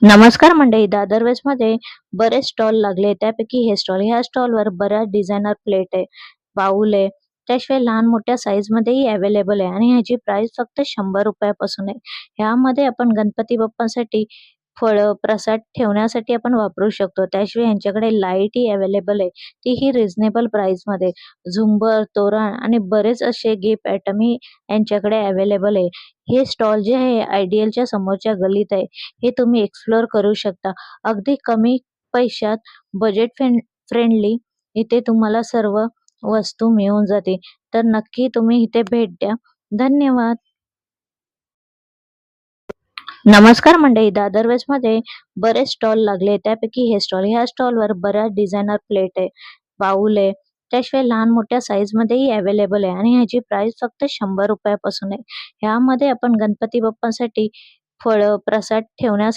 नमस्कार मंडळी, दादर वेस्टमध्ये बरेच स्टॉल लागले. त्यापैकी हे स्टॉल, ह्या स्टॉलवर बऱ्याच डिझायनर प्लेट आहे, बाउल आहे. त्याशिवाय लहान मोठ्या साईजमध्येही अवेलेबल आहे आणि ह्याची प्राइस फक्त 100 रुपयापासून आहे. ह्यामध्ये आपण गणपती बाप्पांसाठी फळं, प्रसाद ठेवण्यासाठी आपण वापरू शकतो. त्याशिवाय यांच्याकडे लाईटही अवेलेबल आहे, तीही रिझनेबल प्राइसमध्ये. झुंबर, तोरण आणि बरेच असे गिफ्ट आयटमही यांच्याकडे अवेलेबल आहे. हे स्टॉल जे आहे आयडियलच्या समोरच्या गल्लीत आहे. हे तुम्ही एक्सप्लोर करू शकता. अगदी कमी पैशात बजेट फ्रेंडली इथे तुम्हाला सर्व वस्तू मिळून जाते. तर नक्की तुम्ही इथे भेट द्या. धन्यवाद. नमस्कार मंडळी, दादर वेस्टमध्ये बरेच स्टॉल लागले. त्यापैकी हे स्टॉल, ह्या स्टॉलवर बऱ्याच डिझायनर प्लेट आहे, बाउल आहे. त्याशिवाय लहान मोठ्या साईजमध्येही अवेलेबल आहे आणि ह्याची प्राइस फक्त 100 रुपयापासून आहे. ह्यामध्ये आपण गणपती बाप्पांसाठी फळं, प्रसाद ठेवण्यासाठी